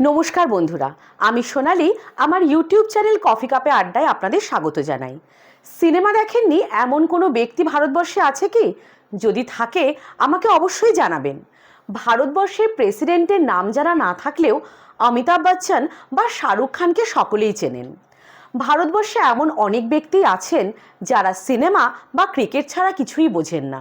নমস্কার বন্ধুরা, আমি সোনালি। আমার ইউটিউব চ্যানেল কফি কাপে আড্ডায় আপনাদের স্বাগত জানাই। সিনেমা দেখেননি এমন কোনো ব্যক্তি ভারতবর্ষে আছে কি? যদি থাকে আমাকে অবশ্যই জানাবেন। ভারতবর্ষের প্রেসিডেন্টের নাম যারা না থাকলেও অমিতাভ বচ্চন বা শাহরুখ খানকে সকলেই চেনেন। ভারতবর্ষে এমন অনেক ব্যক্তি আছেন যারা সিনেমা বা ক্রিকেট ছাড়া কিছুই বোঝেন না।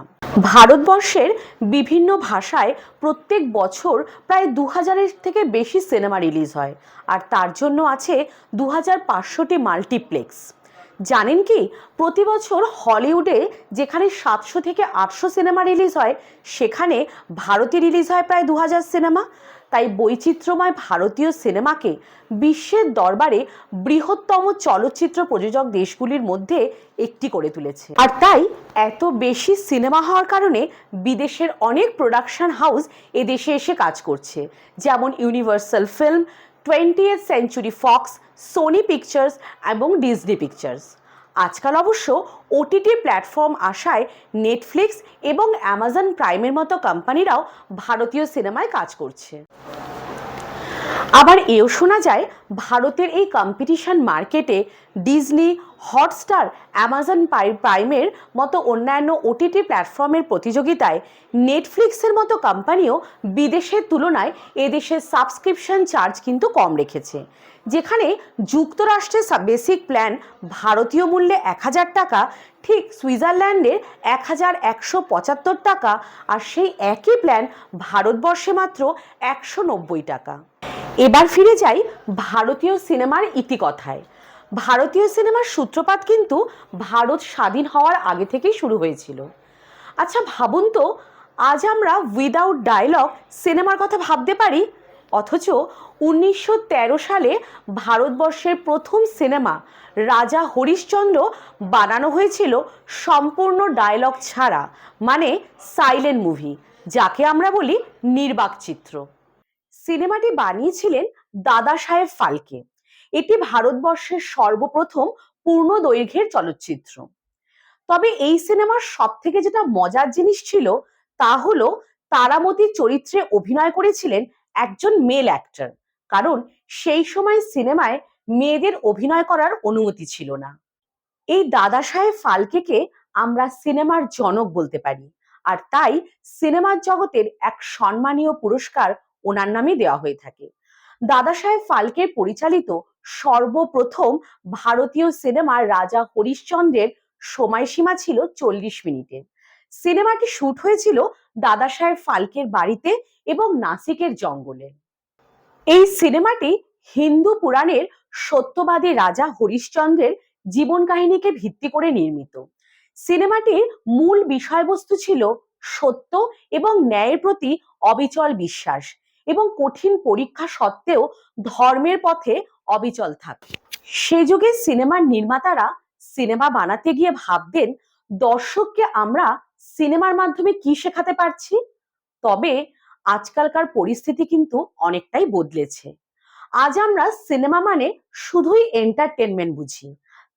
ভারতবর্ষের বিভিন্ন ভাষায় প্রত্যেক বছর প্রায় 2000-এর থেকে বেশি সিনেমা রিলিজ হয়, আর তার জন্য আছে 2500টি মাল্টিপ্লেক্স। জানেন কি, প্রতি বছর হলিউডে যেখানে 700 থেকে 800 সিনেমা রিলিজ হয়, সেখানে ভারতে রিলিজ হয় প্রায় 2000 সিনেমা। তাই বৈচিত্র্যময় ভারতীয় সিনেমাকে বিশ্বের দরবারে বৃহত্তম চলচ্চিত্র প্রযোজক দেশগুলির মধ্যে একটি করে তুলেছে। আর তাই এত বেশি সিনেমা হওয়ার কারণে বিদেশের অনেক প্রোডাকশন হাউস এদেশে এসে কাজ করছে, যেমন Universal film, 20th century Fox, Sony pictures এবং ডিজনি পিকচার্স। আজকাল অবশ্য ওটিটি প্ল্যাটফর্ম আসায় নেটফ্লিক্স এবং অ্যামাজন প্রাইমের মতো কোম্পানিরাও ভারতীয় সিনেমায় কাজ করছে। আবার এও শোনা যায় ভারতের এই কম্পিটিশন মার্কেটে ডিজনি, হটস্টার, অ্যামাজন প্রাইমের মতো অন্যান্য ওটিটি প্ল্যাটফর্মের প্রতিযোগিতায় নেটফ্লিক্সের মতো কোম্পানিও বিদেশের তুলনায় এদেশের সাবস্ক্রিপশন চার্জ কিন্তু কম রেখেছে। যেখানে যুক্তরাষ্ট্রের বেসিক প্ল্যান ভারতীয় মূল্যে 1000 টাকা, ঠিক সুইজারল্যান্ডের 1175 টাকা, আর সেই একই প্ল্যান ভারতবর্ষে মাত্র 190 টাকা। এবার ফিরে যাই ভারতীয় সিনেমার ইতিকথায়। ভারতীয় সিনেমার সূত্রপাত কিন্তু ভারত স্বাধীন হওয়ার আগে থেকেই শুরু হয়েছিল। আচ্ছা ভাবুন তো, আজ আমরা উইদাউট ডায়লগ সিনেমার কথা ভাবতে পারি, অথচ 1913 সালে ভারতবর্ষের প্রথম সিনেমা রাজা হরিশ্চন্দ্র বানানো হয়েছিল সম্পূর্ণ ডায়লগ ছাড়া, মানে সাইলেন্ট মুভি, যাকে আমরা বলি নির্বাক চিত্র। সিনেমাটি বানিয়েছিলেন দাদা সাহেব ফালকে। এটি ভারতবর্ষের সর্বপ্রথম পূর্ণ দৈর্ঘ্যের চলচ্চিত্র। তবে এই সিনেমার সব থেকে যেটা মজার জিনিস ছিল তা হলো তারামতির চরিত্রে অভিনয় করেছিলেন একজন মেল অ্যাক্টর, কারণ সেই সময় সিনেমায় মেয়েদের অভিনয় করার অনুমতি ছিল না। এই দাদা সাহেব ফালকেকে আমরা সিনেমার জনক বলতে পারি, আর তাই সিনেমার জগতের এক সম্মানীয় পুরস্কার ওনার নামে দেওয়া হয়ে থাকে। দাদা সাহেব ফালকে পরিচালিত সর্বপ্রথম ভারতীয় সিনেমা রাজা হরিশ্চন্দ্রের সময়সীমা ছিল 40 মিনিটের। সিনেমাটি শুট হয়েছিল দাদা সাহেব ফালকের বাড়িতে এবং নাসিকের জঙ্গলে। এই সিনেমাটি হিন্দু পুরাণের সত্যবাদী রাজা হরিশ্চন্দ্রের জীবন কাহিনীকে ভিত্তি করে নির্মিত। সিনেমাটির মূল বিষয়বস্তু ছিল সত্য এবং ন্যায়ের প্রতি অবিচল বিশ্বাস এবং কঠিন পরীক্ষা সত্ত্বেও ধর্মের পথে অবিচল থাকা। সে যুগে সিনেমার নির্মাতারা সিনেমা বানাতে গিয়ে ভাবতেন দর্শককে আমরা সিনেমার মাধ্যমে কি শেখাতে পারছি। তবে আজকালকার পরিস্থিতি কিন্তু অনেকটাই বদলেছে। আজ আমরা সিনেমা মানে শুধুই এন্টারটেনমেন্ট বুঝি।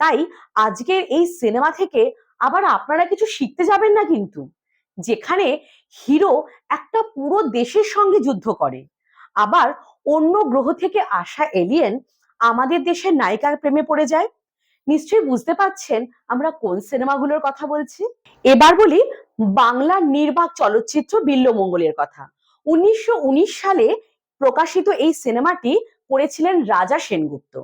তাই আজকের এই সিনেমা থেকে আবার আপনারা কিছু শিখতে যাবেন না কিন্তু, যেখানে হিরো একটা পুরো দেশের সঙ্গে যুদ্ধ করে, আবার অন্য গ্রহ থেকে আসা এলিয়েন আমাদের দেশের নায়িকার প্রেমে পড়ে যায়। নিশ্চয়ই বুঝতে পারছেন আমরা কোন সিনেমাগুলোর কথা বলছি। এবার বলি বাংলা নির্বাক চলচ্চিত্র বিল্বমঙ্গলের কথা। 1919 সালে প্রকাশিত এই সিনেমাটি করেছিলেন রাজা সেনগুপ্ত।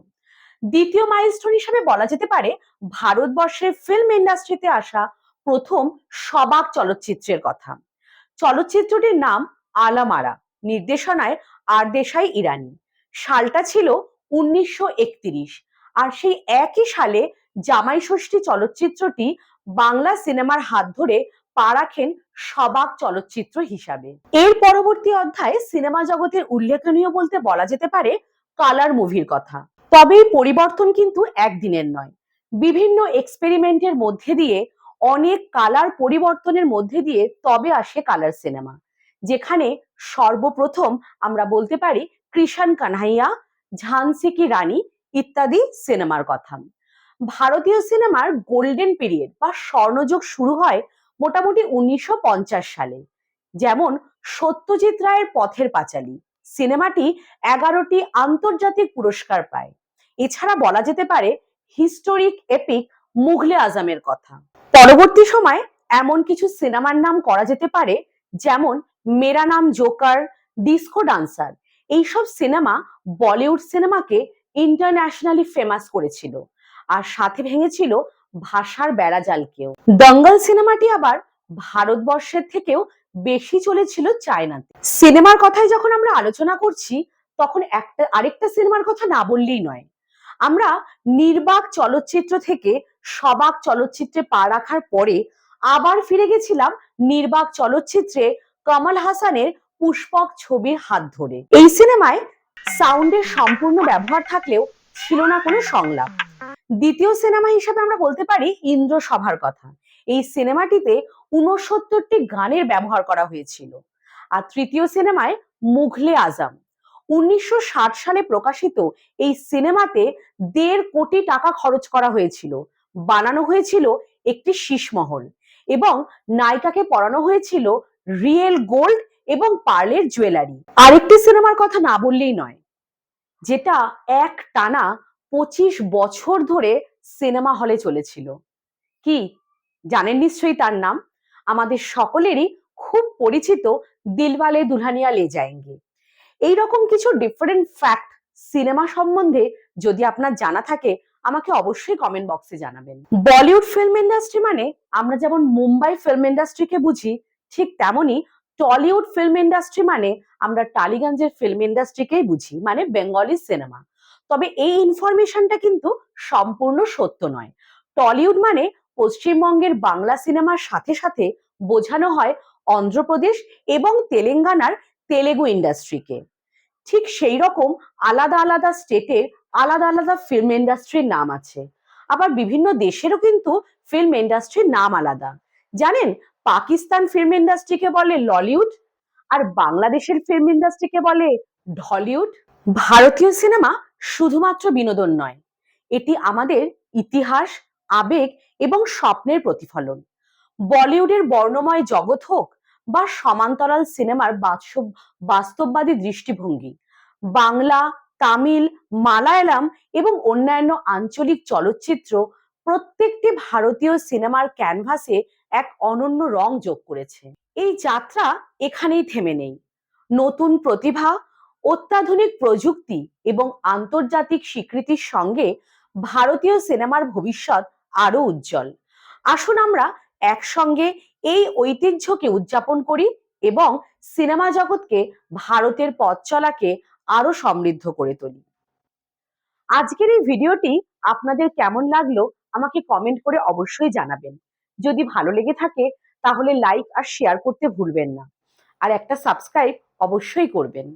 দ্বিতীয় মাইলস্টোন হিসেবে বলা যেতে পারে ভারতবর্ষের ফিল্ম ইন্ডাস্ট্রিতে আসা প্রথম সবাক চলচ্চিত্রের কথা। চলচ্চিত্রটির নাম আলামারা, নির্দেশনায় আর দেশাই ইরানি। সালটা ছিল 1931, আর সেই একই সালে জামাই ষষ্ঠী চলচ্চিত্রটি বাংলা সিনেমার হাত ধরে পা রাখেন সবাক চলচ্চিত্র হিসাবে। এর পরবর্তী অধ্যায়ে সিনেমা জগতের উল্লেখনীয় বলতে বলা যেতে পারে কালার মুভির কথা। তবে এই পরিবর্তন কিন্তু একদিনের নয়, বিভিন্ন এক্সপেরিমেন্টের মধ্যে দিয়ে, অনেক কালার পরিবর্তনের মধ্যে দিয়ে তবে আসে কালার সিনেমা, যেখানে সর্বপ্রথম আমরা বলতে পারি কৃষণ কানহাইয়া, ঝান্সি কি রানী ইত্যাদি সিনেমার কথা। ভারতীয় সিনেমার গোল্ডেন পিরিয়ড বা স্বর্ণযুগ শুরু হয় মোটামুটি 1950 সালে। যেমন সত্যজিৎ রায়ের পথের পাঁচালী, সিনেমাটি 11টি আন্তর্জাতিক পুরস্কার পায়। এছাড়া বলা যেতে পারে হিস্টোরিক এপিক মুঘলে আজমের কথা। পরবর্তী সময় এমন কিছু সিনেমার নাম করা যেতে পারে যেমন মেরা নাম জোকার, ডিস্কো ডান্সার। এইসব সিনেমা বলিউড সিনেমাকে ইন্টারন্যাশনালি ফেমাস করেছিল আর সাথে ভেঙেছিল ভাষার বেড়াজালকেও। দঙ্গল সিনেমাটি আবার ভারতবর্ষের থেকেও বেশি চলেছিল চায়নাতে। সিনেমার কথায় যখন আমরা আলোচনা করছি তখন আরেকটা সিনেমার কথা না বললেই নয়। আমরা নির্বাক চলচ্চিত্র থেকে সবাক চলচ্চিত্রে পা রাখার পরে আবার ফিরে গেছিলাম নির্বাক চলচ্চিত্রে কমল হাসানের পুষ্পক ছবির হাত ধরে। এই সিনেমায় সাউন্ডের সম্পূর্ণ ব্যবহার থাকলেও ছিল না কোনো সংলাপ। দ্বিতীয় সিনেমা হিসেবে আমরা বলতে পারি ইন্দ্রসভার কথা। এই সিনেমাটিতে ৬৯টি গানের ব্যবহার করা হয়েছিল। আর তৃতীয় সিনেমায় মুঘলে আজম। ১৯৬০ সালে প্রকাশিত এই সিনেমাতে ১.৫ কোটি টাকা খরচ করা হয়েছিল। বানানো হয়েছিল একটি শীষমহল এবং নায়িকাকে পরানো হয়েছিল রিয়েল গোল্ড এবং পার্লের জুয়েলারি। আরেকটি সিনেমার কথা না বললেই নয়, যেটা এক টানা ২৫ বছর ধরে সিনেমা হলে চলেছিল। কি জানেন নিশ্চয়ই তার নাম? আমাদের সকলেরই খুব পরিচিত দিলওয়ালে দুলহানিয়া লে যায়েঙ্গে। এইরকম কিছু ডিফারেন্ট ফ্যাক্ট সিনেমা সম্বন্ধে যদি আপনার জানা থাকে আমাকে অবশ্যই কমেন্ট বক্সে জানাবেন। বলিউড ফিল্ম ইন্ডাস্ট্রি মানে আমরা যেমন মুম্বাই ফিল্ম ইন্ডাস্ট্রিকে বুঝি, ঠিক তেমনি টলিউড ফিল্ম ইন্ডাস্ট্রি মানে আমরা টালিগঞ্জের ফিল্ম ইন্ডাস্ট্রিকেই বুঝি, মানে বেঙ্গলি সিনেমা। তবে এই ইনফরমেশনটা কিন্তু সম্পূর্ণ সত্য নয়। টলিউড মানে পশ্চিমবঙ্গের বাংলা সিনেমার সাথে সাথে বোঝানো হয় অন্ধ্রপ্রদেশ এবং তেলেঙ্গানার তেলেগু ইন্ডাস্ট্রিকে। ঠিক সেই রকম আলাদা আলাদা স্টেটের আলাদা আলাদা ফিল্ম ইন্ডাস্ট্রির নাম আছে। আবার বিভিন্ন দেশেরও কিন্তু ফিল্ম ইন্ডাস্ট্রির নাম আলাদা। জানেন, পাকিস্তান ফিল্ম ইন্ডাস্ট্রিকে বলে ললিউড আর বাংলাদেশের ফিল্ম ইন্ডাস্ট্রিকে বলে ঢলিউড। ভারতীয় সিনেমা শুধুমাত্র বিনোদন নয়, এটি আমাদের ইতিহাস, আবেগ এবং স্বপ্নের প্রতিফলন। বলিউডের বর্ণময় জগৎ হোক বা সমান্তরাল সিনেমার বাস্তববাদী দৃষ্টিভঙ্গি, বাংলা, তামিল, মালায়ালাম এবং অন্যান্য আঞ্চলিক চলচ্চিত্র প্রত্যেকটি ভারতীয় সিনেমার ক্যানভাসে এক অনন্য রং যোগ করেছে। এই যাত্রা এখানেই থেমে নেই। নতুন প্রতিভা, অত্যাধুনিক প্রযুক্তি এবং আন্তর্জাতিক স্বীকৃতির সঙ্গে ভারতীয় সিনেমার ভবিষ্যৎ আরো উজ্জ্বল। আসুন আমরা একসঙ্গে এই ঐতিহ্যকে উদযাপন করি এবং সিনেমা জগৎকে, ভারতের পথ চলাকে আরো সমৃদ্ধ করে তুলি। আজকের এই ভিডিওটি আপনাদের কেমন লাগলো আমাকে কমেন্ট করে অবশ্যই জানাবেন। যদি ভালো লেগে থাকে তাহলে লাইক আর শেয়ার করতে ভুলবেন না, আর একটা সাবস্ক্রাইব অবশ্যই করবেন।